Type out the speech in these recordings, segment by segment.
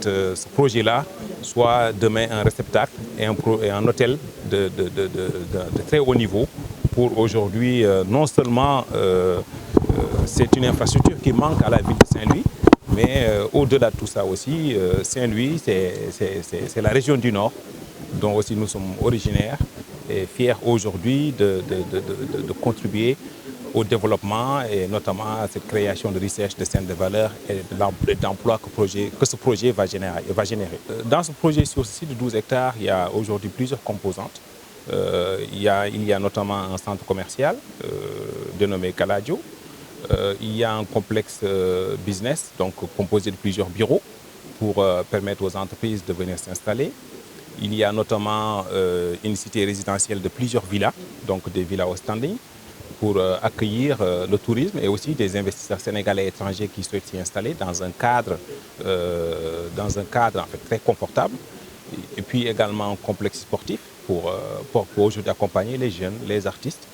ce projet-là soit demain un réceptacle et un hôtel de très haut niveau pour aujourd'hui, non seulement c'est une infrastructure qui manque à la ville de Saint-Louis, mais au-delà de tout ça aussi, Saint-Louis, c'est la région du Nord, dont aussi nous sommes originaires et fiers aujourd'hui de contribuer au développement et notamment à cette création de recherche de chaînes de valeur et d'emplois que ce projet va générer. Dans ce projet sur ce site de 12 hectares, il y a aujourd'hui plusieurs composantes. Il y a notamment un centre commercial dénommé Caladio. Il y a un complexe business donc composé de plusieurs bureaux pour permettre aux entreprises de venir s'installer. Il y a notamment une cité résidentielle de plusieurs villas, donc des villas au standing, pour accueillir le tourisme et aussi des investisseurs sénégalais et étrangers qui souhaitent s'y installer dans un cadre en fait, très confortable. Et puis également un complexe sportif pour aujourd'hui accompagner les jeunes, les artistes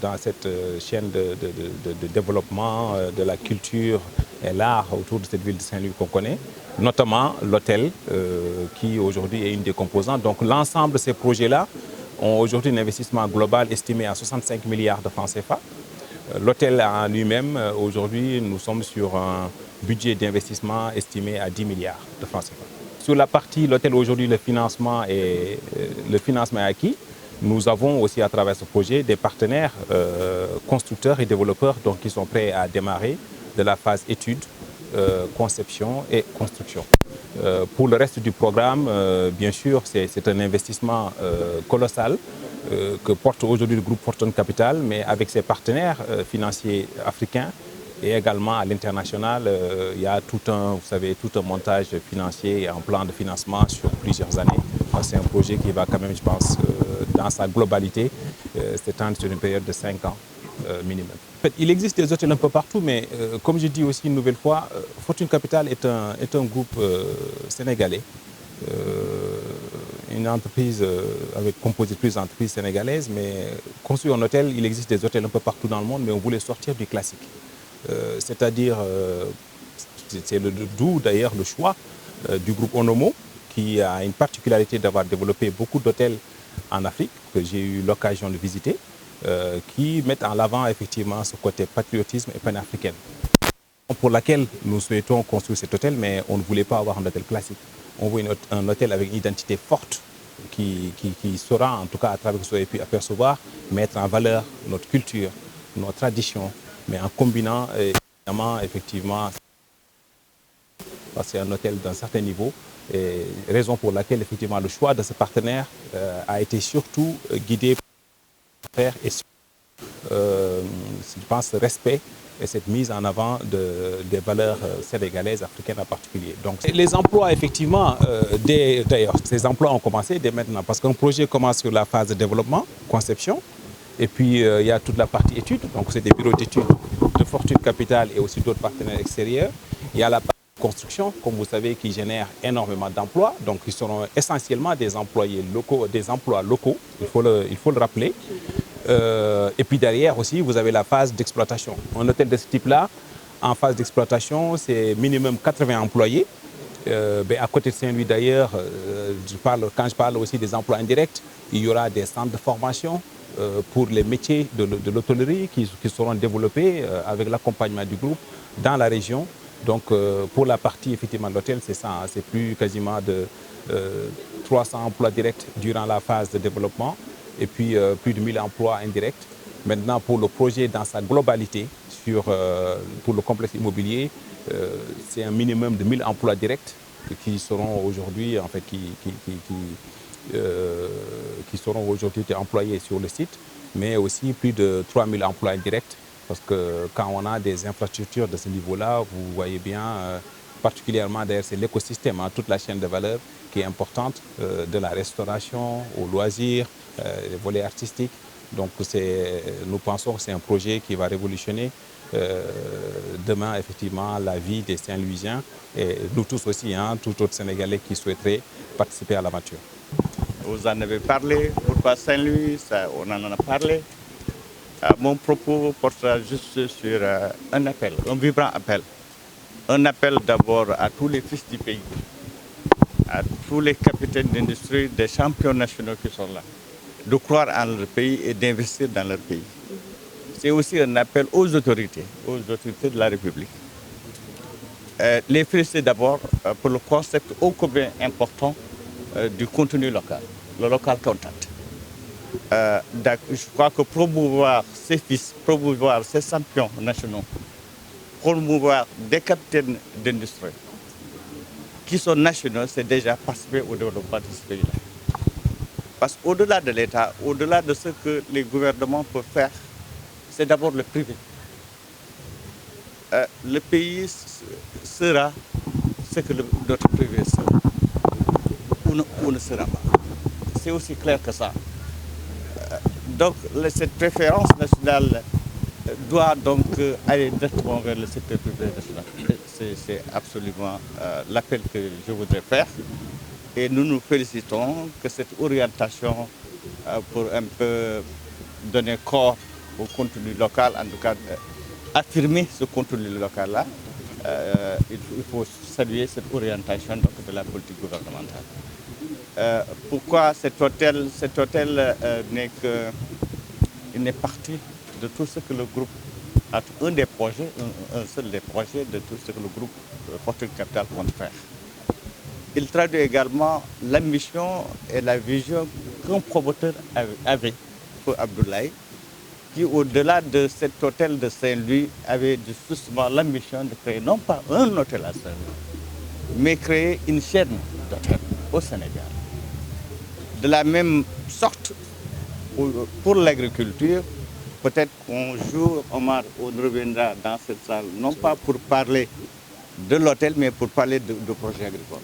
dans cette chaîne de développement de la culture et l'art autour de cette ville de Saint-Louis qu'on connaît, notamment l'hôtel qui aujourd'hui est une des composantes. Donc l'ensemble de ces projets-là ont aujourd'hui un investissement global estimé à 65 milliards de francs CFA. L'hôtel en lui-même, aujourd'hui, nous sommes sur un budget d'investissement estimé à 10 milliards de francs CFA. Sur la partie l'hôtel, aujourd'hui, le financement est acquis. Nous avons aussi à travers ce projet des partenaires constructeurs et développeurs donc, qui sont prêts à démarrer de la phase étude, conception et construction. Pour le reste du programme, bien sûr, c'est un investissement colossal que porte aujourd'hui le groupe Fortune Capital, mais avec ses partenaires financiers africains et également à l'international, il y a tout un montage financier et un plan de financement sur plusieurs années. C'est un projet qui va quand même, je pense, dans sa globalité, s'étendre sur une période de 5 ans minimum. En fait, il existe des hôtels un peu partout, mais comme je dis aussi une nouvelle fois, Fortune Capital est un groupe sénégalais, une entreprise composée de plusieurs entreprises sénégalaises, mais construire un hôtel, il existe des hôtels un peu partout dans le monde, mais on voulait sortir du classique. C'est-à-dire, c'est d'où d'ailleurs le choix du groupe Onomo, qui a une particularité d'avoir développé beaucoup d'hôtels en Afrique, que j'ai eu l'occasion de visiter, qui mettent en avant effectivement ce côté patriotisme et panafricain. Pour laquelle nous souhaitons construire cet hôtel, mais on ne voulait pas avoir un hôtel classique. On veut un hôtel avec une identité forte qui saura, en tout cas à travers ce que vous avez pu apercevoir, mettre en valeur notre culture, nos traditions, mais en combinant évidemment, effectivement, c'est un hôtel d'un certain niveau, et raison pour laquelle effectivement le choix de ce partenaire a été surtout guidé par faire et je pense respect et cette mise en avant des valeurs sénégalaises, africaines en particulier. Donc les emplois effectivement, d'ailleurs ces emplois ont commencé dès maintenant parce qu'un projet commence sur la phase de développement, conception, et puis il y a toute la partie études, donc c'est des bureaux d'études de Fortune Capital et aussi d'autres partenaires extérieurs. Il y a la partie construction, comme vous savez, qui génère énormément d'emplois, donc ils seront essentiellement des employés locaux, des emplois locaux, il faut le rappeler. Et puis derrière aussi, vous avez la phase d'exploitation. Un hôtel de ce type-là, en phase d'exploitation, c'est minimum 80 employés. À côté de Saint-Louis d'ailleurs, quand je parle aussi des emplois indirects, il y aura des centres de formation pour les métiers de l'hôtellerie qui seront développés avec l'accompagnement du groupe dans la région. Donc pour la partie effectivement de l'hôtel, c'est ça, c'est plus quasiment de 300 emplois directs durant la phase de développement et puis plus de 1000 emplois indirects. Maintenant pour le projet dans sa globalité, pour le complexe immobilier, c'est un minimum de 1000 emplois directs qui seront aujourd'hui en fait, qui seront aujourd'hui employés sur le site, mais aussi plus de 3000 emplois indirects. Parce que quand on a des infrastructures de ce niveau-là, vous voyez bien, particulièrement d'ailleurs c'est l'écosystème, hein, toute la chaîne de valeur qui est importante, de la restauration aux loisirs, les volets artistiques. Donc nous pensons que c'est un projet qui va révolutionner demain effectivement la vie des Saint-Louisiens et nous tous aussi, hein, tout autre Sénégalais qui souhaiterait participer à l'aventure. Vous en avez parlé, pourquoi Saint-Louis, on en a parlé. Mon propos portera juste sur un appel, un vibrant appel un appel d'abord à tous les fils du pays, à tous les capitaines d'industrie, des champions nationaux qui sont là, de croire en leur pays et d'investir dans leur pays. C'est aussi un appel aux autorités de la République. Les féliciter d'abord pour le concept ô combien important du contenu local, le local content. Je crois que promouvoir ces fils, promouvoir ces champions nationaux, promouvoir des capitaines d'industrie qui sont nationaux, c'est déjà participer au développement de ce pays-là. Parce qu'au-delà de l'État, au-delà de ce que les gouvernements peuvent faire, c'est d'abord le privé. Le pays sera ce que notre privé sera, ou ne sera pas. C'est aussi clair que ça. Donc cette préférence nationale doit donc aller directement vers le secteur privé national. C'est absolument l'appel que je voudrais faire. Et nous nous félicitons que cette orientation pour un peu donner corps au contenu local, en tout cas affirmer ce contenu local-là, il faut saluer cette orientation donc, de la politique gouvernementale. Pourquoi cet hôtel n'est parti de tout ce que le groupe, un seul des projets de tout ce que le groupe Fortune Capital compte faire. Il traduit également l'ambition et la vision qu'un promoteur avait pour Abdoulaye, qui au-delà de cet hôtel de Saint-Louis avait justement l'ambition de créer non pas un hôtel à Saint-Louis, mais créer une chaîne d'hôtels au Sénégal. De la même sorte, pour l'agriculture, peut-être qu'un jour, Omar, on reviendra dans cette salle, non pas pour parler de l'hôtel, mais pour parler de projets agricoles.